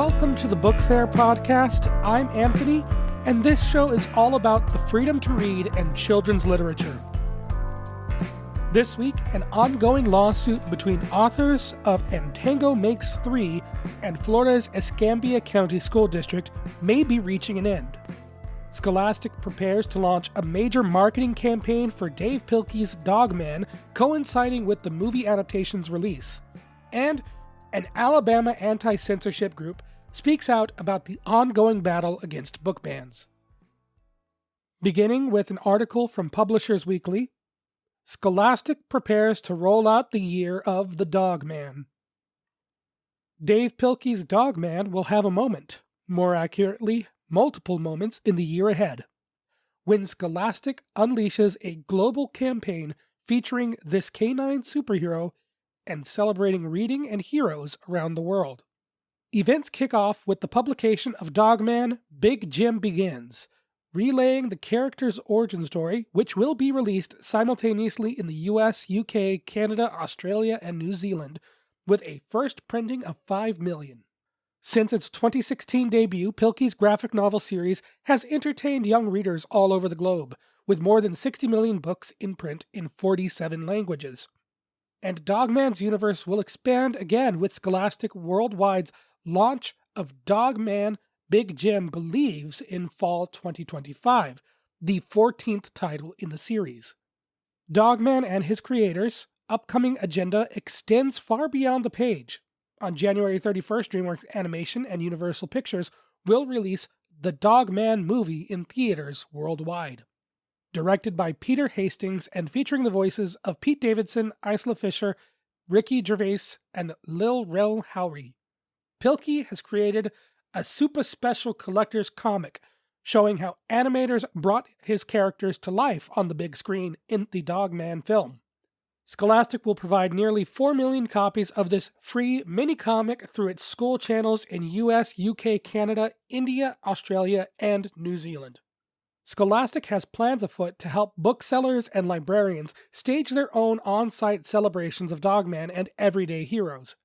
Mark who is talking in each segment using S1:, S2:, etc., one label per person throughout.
S1: Welcome to the Book Fair podcast. I'm Anthony, and this show is all about the freedom to read and children's literature. This week, an ongoing lawsuit between authors of Tango Makes Three and Florida's Escambia County School District may be reaching an end. Scholastic prepares to launch a major marketing campaign for Dave Pilkey's Dog Man, coinciding with the movie adaptation's release. And an Alabama anti-censorship group speaks out about the ongoing battle against book bans. Beginning with an article from Publishers Weekly, Scholastic prepares to roll out the year of the Dog Man. Dave Pilkey's Dog Man will have a moment, more accurately, multiple moments in the year ahead, when Scholastic unleashes a global campaign featuring this canine superhero and celebrating reading and heroes around the world. Events kick off with the publication of Dog Man, Big Jim Begins, relaying the character's origin story, which will be released simultaneously in the US, UK, Canada, Australia, and New Zealand, with a first printing of 5 million. Since its 2016 debut, Pilkey's graphic novel series has entertained young readers all over the globe, with more than 60 million books in print in 47 languages. And Dog Man's universe will expand again with Scholastic Worldwide's launch of Dog Man, Big Jim Believes in fall 2025, the 14th title in the series. Dog Man and his creators' upcoming agenda extends far beyond the page. On January 31st, DreamWorks Animation and Universal Pictures will release the Dog Man movie in theaters worldwide. Directed by Peter Hastings and featuring the voices of Pete Davidson, Isla Fisher, Ricky Gervais, and Lil Rel Howery. Pilkey has created a super special collector's comic showing how animators brought his characters to life on the big screen in the Dog Man film. Scholastic will provide nearly 4 million copies of this free mini-comic through its school channels in US, UK, Canada, India, Australia, and New Zealand. Scholastic has plans afoot to help booksellers and librarians stage their own on-site celebrations of Dog Man and everyday heroes.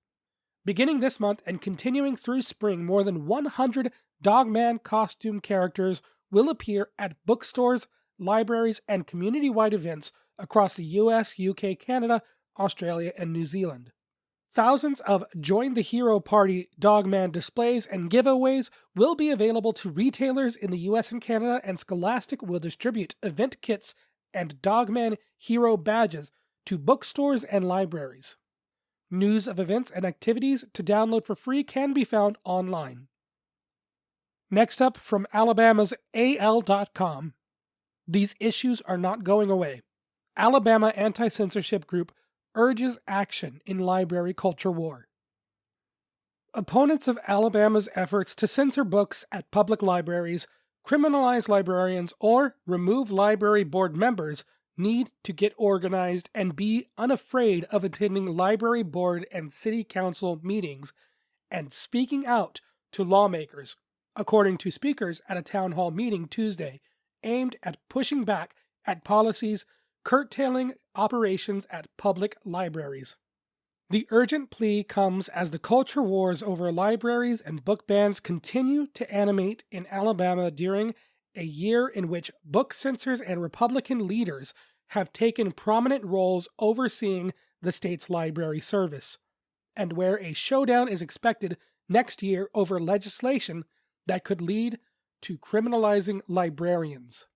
S1: Beginning this month and continuing through spring, more than 100 Dog Man costume characters will appear at bookstores, libraries, and community-wide events across the US, UK, Canada, Australia, and New Zealand. Thousands of Join the Hero Party Dog Man displays and giveaways will be available to retailers in the US and Canada, and Scholastic will distribute event kits and Dog Man hero badges to bookstores and libraries. News of events and activities to download for free can be found online. Next up, from Alabama's AL.com, these issues are not going away. Alabama anti-censorship group urges action in library culture war. Opponents of Alabama's efforts to censor books at public libraries, criminalize librarians, or remove library board members need to get organized and be unafraid of attending library board and city council meetings and speaking out to lawmakers, according to speakers at a town hall meeting Tuesday aimed at pushing back at policies curtailing operations at public libraries. The urgent plea comes as the culture wars over libraries and book bans continue to animate in Alabama during a year in which book censors and Republican leaders have taken prominent roles overseeing the state's library service, and where a showdown is expected next year over legislation that could lead to criminalizing librarians.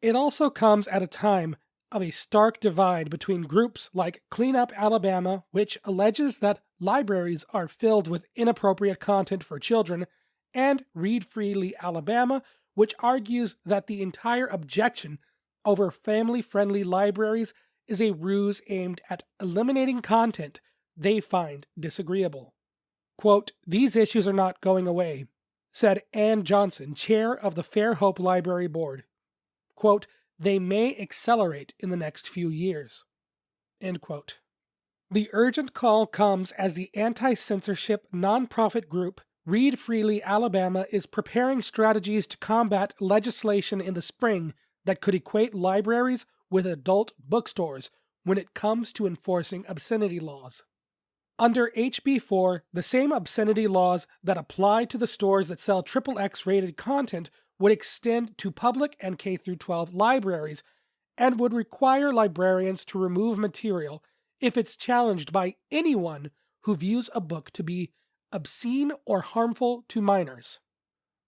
S1: It also comes at a time of a stark divide between groups like Clean Up Alabama, which alleges that libraries are filled with inappropriate content for children, and Read Freely Alabama, which argues that the entire objection over family-friendly libraries is a ruse aimed at eliminating content they find disagreeable. Quote, "These issues are not going away," said Ann Johnson, chair of the Fairhope Library Board. Quote, "They may accelerate in the next few years." End quote. The urgent call comes as the anti-censorship nonprofit group Read Freely Alabama is preparing strategies to combat legislation in the spring that could equate libraries with adult bookstores when it comes to enforcing obscenity laws. Under HB4, the same obscenity laws that apply to the stores that sell XXX rated content would extend to public and K-12 libraries and would require librarians to remove material if it's challenged by anyone who views a book to be obscene or harmful to minors.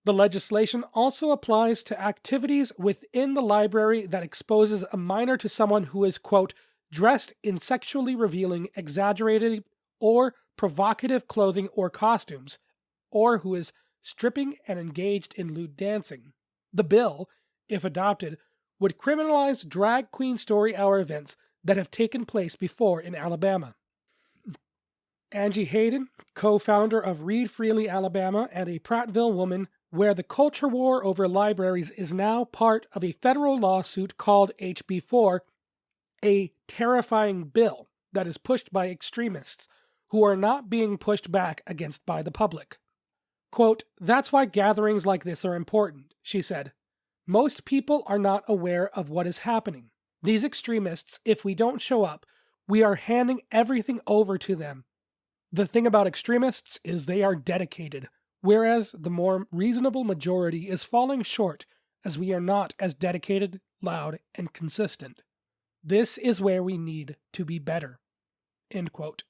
S1: The legislation also applies to activities within the library that exposes a minor to someone who is, quote, dressed in sexually revealing, exaggerated, or provocative clothing or costumes, or who is stripping and engaged in lewd dancing. The bill, if adopted, would criminalize drag queen story hour events that have taken place before in Alabama. Angie Hayden, co-founder of Read Freely Alabama and a Prattville woman, where the culture war over libraries is now part of a federal lawsuit called HB4, a terrifying bill that is pushed by extremists who are not being pushed back against by the public. Quote, "That's why gatherings like this are important," she said. "Most people are not aware of what is happening. These extremists, if we don't show up, we are handing everything over to them. The thing about extremists is they are dedicated, whereas the more reasonable majority is falling short as we are not as dedicated, loud, and consistent. This is where we need to be better." End quote.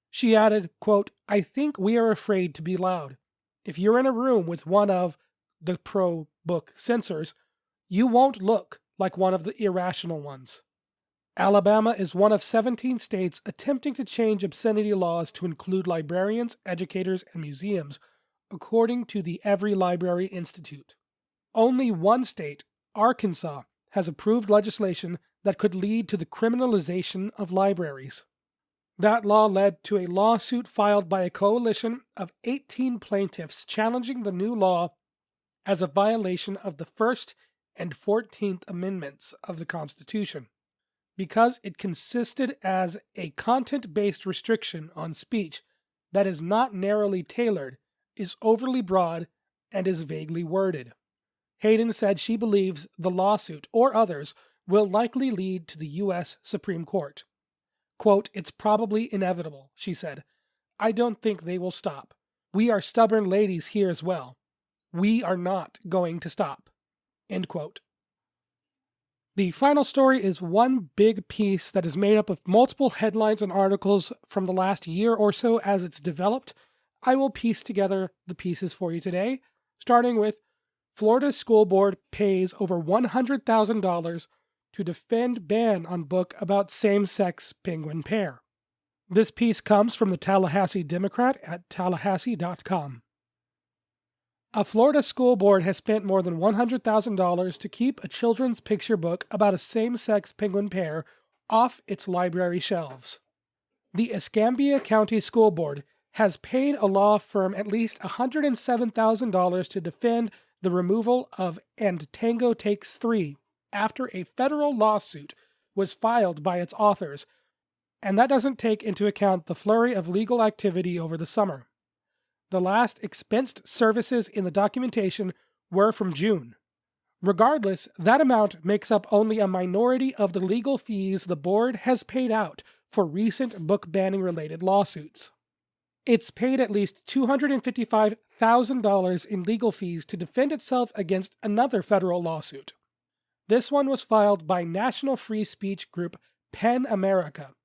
S1: She added, quote, "I think we are afraid to be loud. If you're in a room with one of the pro-book censors, you won't look like one of the irrational ones." Alabama is one of 17 states attempting to change obscenity laws to include librarians, educators, and museums, according to the Every Library Institute. Only one state, Arkansas, has approved legislation that could lead to the criminalization of libraries. That law led to a lawsuit filed by a coalition of 18 plaintiffs challenging the new law as a violation of the First and 14th Amendments of the Constitution, because it consisted as a content-based restriction on speech that is not narrowly tailored, is overly broad, and is vaguely worded. Hayden said she believes the lawsuit, or others, will likely lead to the U.S. Supreme Court. Quote, "It's probably inevitable," she said. "I don't think they will stop. We are stubborn ladies here as well. We are not going to stop." End quote. The final story is one big piece that is made up of multiple headlines and articles from the last year or so as it's developed. I will piece together the pieces for you today, starting with Florida School Board pays over $100,000 to defend ban on book about same-sex penguin pair. This piece comes from the Tallahassee Democrat at tallahassee.com. A Florida school board has spent more than $100,000 to keep a children's picture book about a same-sex penguin pair off its library shelves. The Escambia County School Board has paid a law firm at least $107,000 to defend the removal of And Tango Makes Three after a federal lawsuit was filed by its authors, and that doesn't take into account the flurry of legal activity over the summer. The last expensed services in the documentation were from June. Regardless, that amount makes up only a minority of the legal fees the board has paid out for recent book banning related lawsuits. It's paid at least $255,000 in legal fees to defend itself against another federal lawsuit. This one was filed by national free speech group PEN America,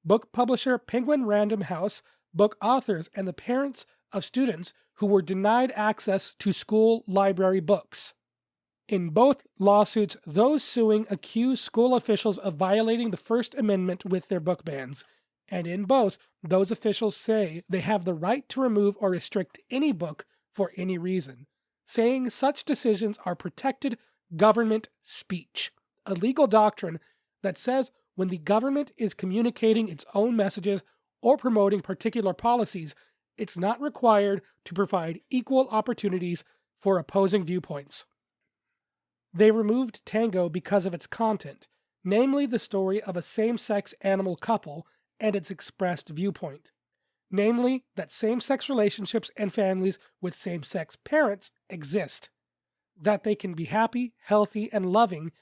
S1: book publisher Penguin Random House, book authors, and the parents of students who were denied access to school library books. In both lawsuits, those suing accuse school officials of violating the First Amendment with their book bans, and in both, those officials say they have the right to remove or restrict any book for any reason, saying such decisions are protected government speech, a legal doctrine that says when the government is communicating its own messages or promoting particular policies, it's not required to provide equal opportunities for opposing viewpoints. They removed Tango because of its content, namely the story of a same-sex animal couple and its expressed viewpoint, namely that same-sex relationships and families with same-sex parents exist, that they can be happy, healthy, and loving,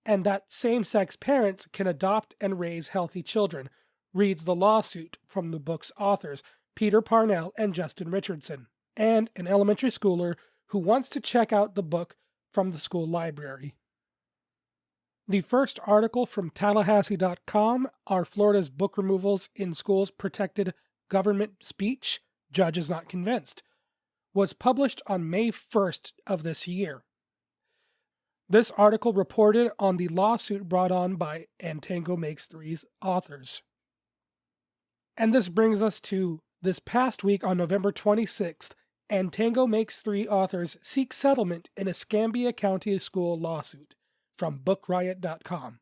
S1: and that same-sex parents can adopt and raise healthy children, reads the lawsuit from the book's authors, Peter Parnell and Justin Richardson, and an elementary schooler who wants to check out the book from the school library. The first article from Tallahassee.com, Are Florida's Book Removals in Schools Protected Government Speech? Judge is Not Convinced, was published on May 1st of this year. This article reported on the lawsuit brought on by Tango Makes Three's authors. And this brings us to this past week on November 26th, Tango Makes Three authors seek settlement in a Escambia County school lawsuit, from BookRiot.com.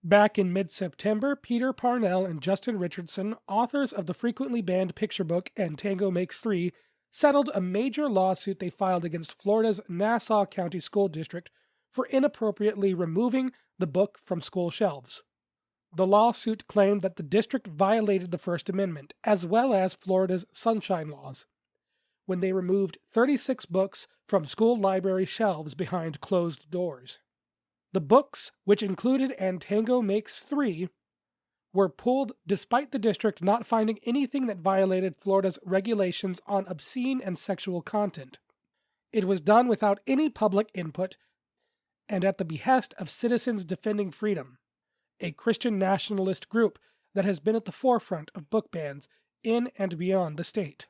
S1: Back in mid-September, Peter Parnell and Justin Richardson, authors of the frequently banned picture book Tango Makes Three, settled a major lawsuit they filed against Florida's Nassau County School District for inappropriately removing the book from school shelves. The lawsuit claimed that the district violated the First Amendment, as well as Florida's sunshine laws, when they removed 36 books from school library shelves behind closed doors. The books, which included Tango Makes Three, were pulled despite the district not finding anything that violated Florida's regulations on obscene and sexual content. It was done without any public input and at the behest of Citizens Defending Freedom, a Christian nationalist group that has been at the forefront of book bans in and beyond the state.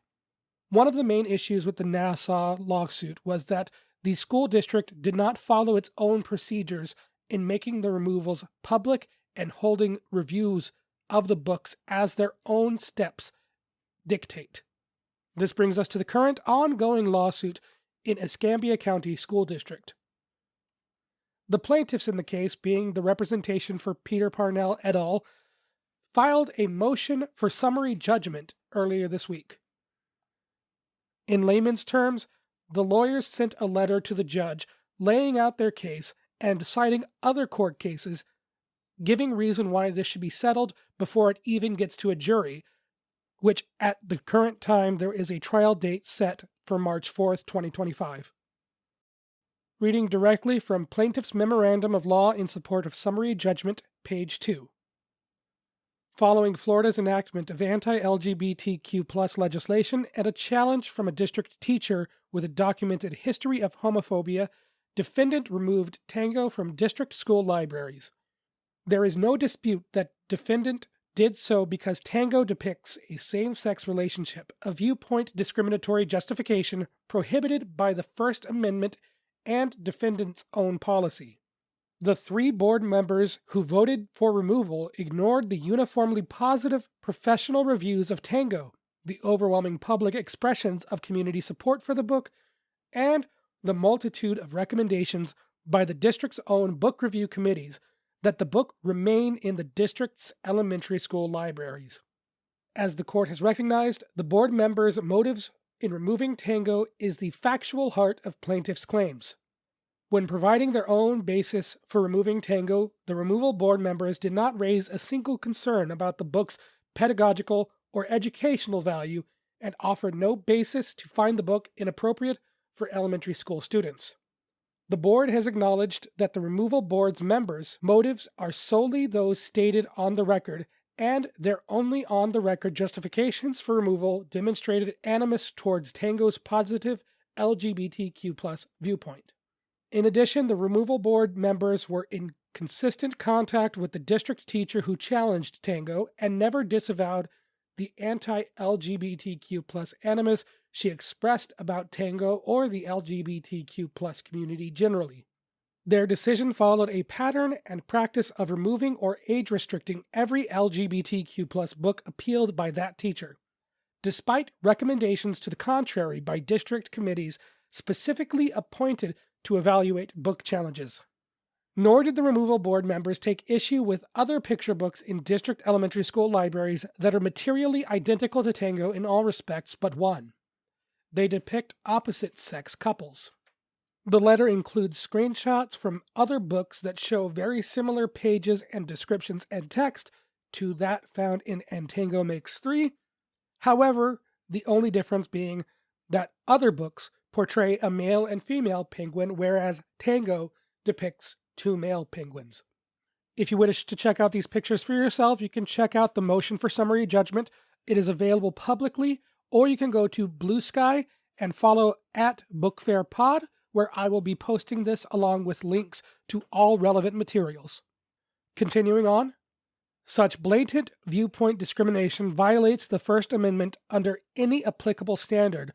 S1: One of the main issues with the Nassau lawsuit was that the school district did not follow its own procedures in making the removals public and holding reviews of the books as their own steps dictate. This brings us to the current ongoing lawsuit in Escambia County School District. The plaintiffs in the case, being the representation for Peter Parnell et al., filed a motion for summary judgment earlier this week. In layman's terms, the lawyers sent a letter to the judge laying out their case and citing other court cases, giving reason why this should be settled before it even gets to a jury, which at the current time there is a trial date set for March 4th, 2025. Reading directly from Plaintiff's Memorandum of Law in Support of Summary Judgment, page 2. Following Florida's enactment of anti-LGBTQ+ legislation and a challenge from a district teacher with a documented history of homophobia, defendant removed Tango from district school libraries. There is no dispute that defendant did so because Tango depicts a same-sex relationship, a viewpoint discriminatory justification prohibited by the First Amendment and defendant's own policy. The 3 board members who voted for removal ignored the uniformly positive professional reviews of Tango, the overwhelming public expressions of community support for the book, and the multitude of recommendations by the district's own book review committees that the book remain in the district's elementary school libraries. As the court has recognized, the board members' motives in removing Tango is the factual heart of plaintiffs' claims. When providing their own basis for removing Tango, the removal board members did not raise a single concern about the book's pedagogical or educational value and offered no basis to find the book inappropriate for elementary school students. The board has acknowledged that the removal board's members' motives are solely those stated on the record, and their only on-the-record justifications for removal demonstrated animus towards Tango's positive LGBTQ+ viewpoint. In addition, the removal board members were in consistent contact with the district teacher who challenged Tango and never disavowed the anti-LGBTQ+ animus she expressed about Tango or the LGBTQ+ community generally. Their decision followed a pattern and practice of removing or age-restricting every LGBTQ+ book appealed by that teacher, despite recommendations to the contrary by district committees specifically appointed to evaluate book challenges. Nor did the removal board members take issue with other picture books in district elementary school libraries that are materially identical to Tango in all respects but one. They depict opposite-sex couples. The letter includes screenshots from other books that show very similar pages and descriptions and text to that found in Tango Makes Three. However, the only difference being that other books portray a male and female penguin, whereas Tango depicts 2 male penguins. If you wish to check out these pictures for yourself, you can check out the motion for summary judgment. It is available publicly, or you can go to Blue Sky and follow at BookFairPod, where I will be posting this along with links to all relevant materials. Continuing on, such blatant viewpoint discrimination violates the First Amendment under any applicable standard,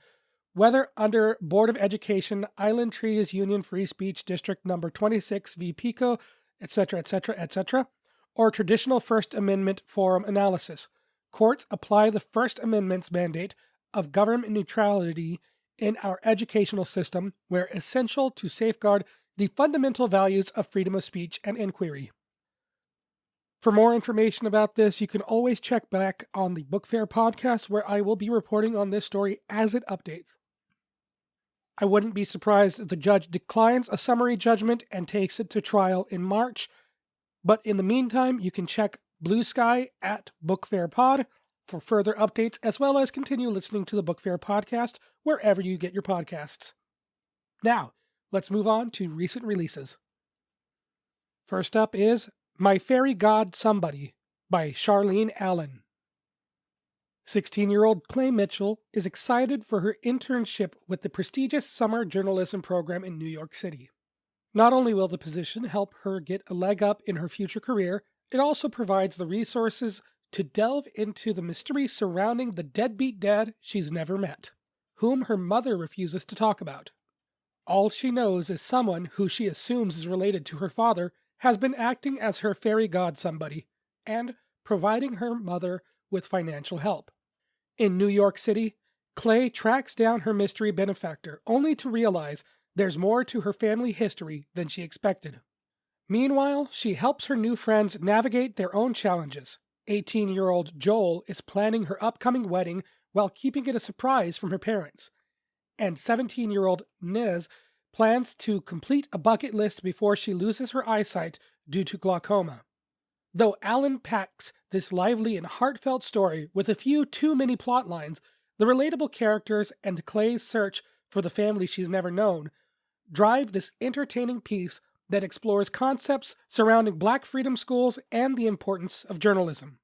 S1: whether under Board of Education, Island Trees Union Free Speech District Number 26 v. Pico, etc., etc., etc., or traditional First Amendment forum analysis. Courts apply the First Amendment's mandate of government neutrality in our educational system, where essential to safeguard the fundamental values of freedom of speech and inquiry. For more information about this, you can always check back on the Book Fair podcast, where I will be reporting on this story as it updates. I wouldn't be surprised if the judge declines a summary judgment and takes it to trial in March, but in the meantime, you can check Blue Sky at Book Fair Pod for further updates, as well as continue listening to the Book Fair podcast wherever you get your podcasts. Now, let's move on to recent releases. First up is My Fairy God Somebody by Charlene Allen. 16-year-old Clay Mitchell is excited for her internship with the prestigious summer journalism program in New York City. Not only will the position help her get a leg up in her future career, it also provides the resources to delve into the mystery surrounding the deadbeat dad she's never met, whom her mother refuses to talk about. All she knows is someone who she assumes is related to her father has been acting as her fairy god somebody and providing her mother with financial help. In New York City, Clay tracks down her mystery benefactor, only to realize there's more to her family history than she expected. Meanwhile, she helps her new friends navigate their own challenges. 18-year-old Joel is planning her upcoming wedding while keeping it a surprise from her parents. And 17-year-old Niz plans to complete a bucket list before she loses her eyesight due to glaucoma. Though Allen packs this lively and heartfelt story with a few too many plot lines, the relatable characters and Clay's search for the family she's never known drive this entertaining piece that explores concepts surrounding Black freedom schools and the importance of journalism.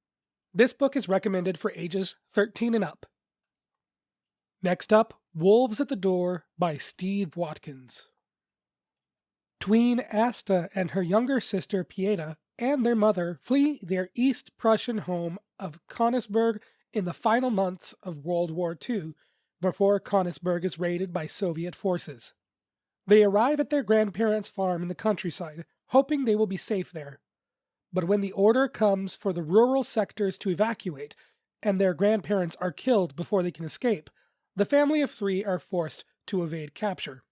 S1: This book is recommended for ages 13 and up. Next up, Wolves at the Door by Steve Watkins. Tween Asta and her younger sister Pieta and their mother flee their East Prussian home of Königsberg in the final months of World War II, before Königsberg is raided by Soviet forces. They arrive at their grandparents' farm in the countryside, hoping they will be safe there. But when the order comes for the rural sectors to evacuate, and their grandparents are killed before they can escape, the family of three are forced to evade capture.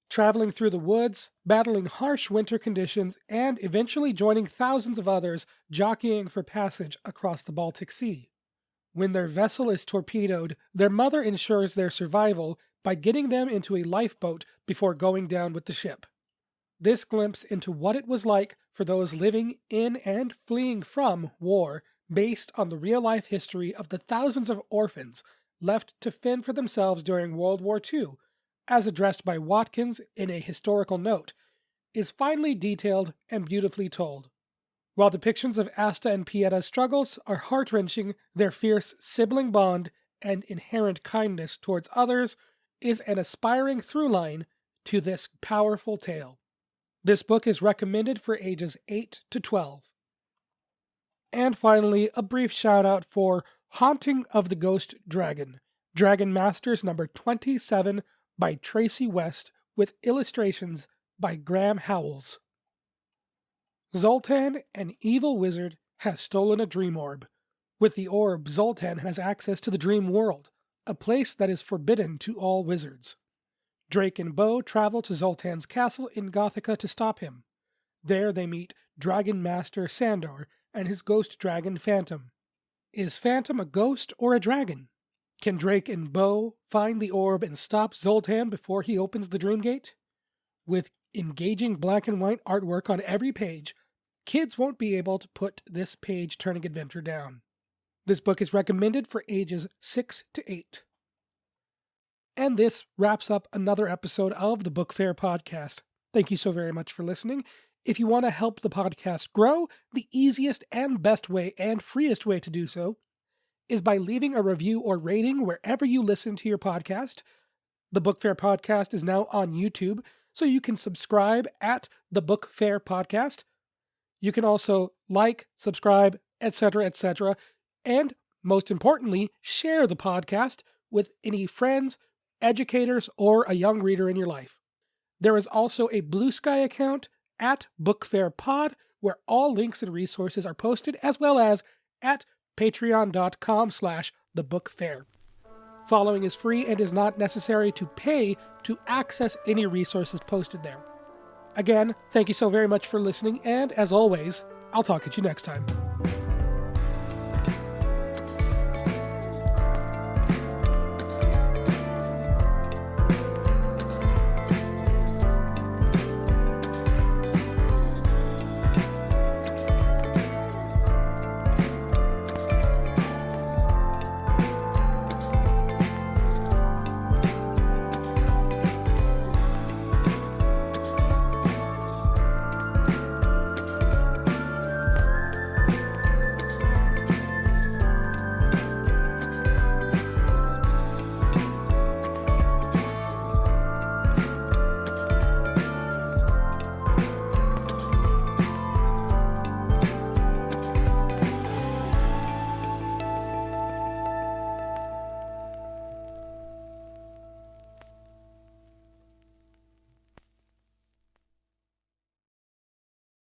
S1: Traveling through the woods, battling harsh winter conditions, and eventually joining thousands of others jockeying for passage across the Baltic Sea. When their vessel is torpedoed, their mother ensures their survival by getting them into a lifeboat before going down with the ship. This glimpse into what it was like for those living in and fleeing from war, based on the real-life history of the thousands of orphans left to fend for themselves during World War II, as addressed by Watkins in a historical note, is finely detailed and beautifully told. While depictions of Asta and Pieta's struggles are heart-wrenching, their fierce sibling bond and inherent kindness towards others is an aspiring through line to this powerful tale. This book is recommended for ages 8 to 12. And finally, a brief shout-out for Haunting of the Ghost Dragon, Dragon Masters number 27, by Tracey West, with illustrations by Graham Howells. Zoltan, an evil wizard, has stolen a dream orb. With the orb, Zoltan has access to the dream world, a place that is forbidden to all wizards. Drake and Bo travel to Zoltan's castle in Gothica to stop him. There they meet Dragon Master Sandor and his ghost dragon Phantom. Is Phantom a ghost or a dragon? Can Drake and Bo find the orb and stop Zoltan before he opens the Dream Gate? With engaging black and white artwork on every page, kids won't be able to put this page-turning adventure down. This book is recommended for ages 6 to 8. And this wraps up another episode of the Book Fair podcast. Thank you so very much for listening. If you want to help the podcast grow, the easiest and best way and freest way to do so is by leaving a review or rating wherever you listen to your podcast. The Book Fair Podcast is now on YouTube, so you can subscribe at the Book Fair Podcast. You can also like, subscribe, etc., and most importantly, share the podcast with any friends, educators, or a young reader in your life. There is also a Blue Sky account at Book Fair Pod, where all links and resources are posted, as well as at patreon.com/thebookfair. Following is free and is not necessary to pay to access any resources posted there. Again, thank you so very much for listening, and as always, I'll talk at you next time.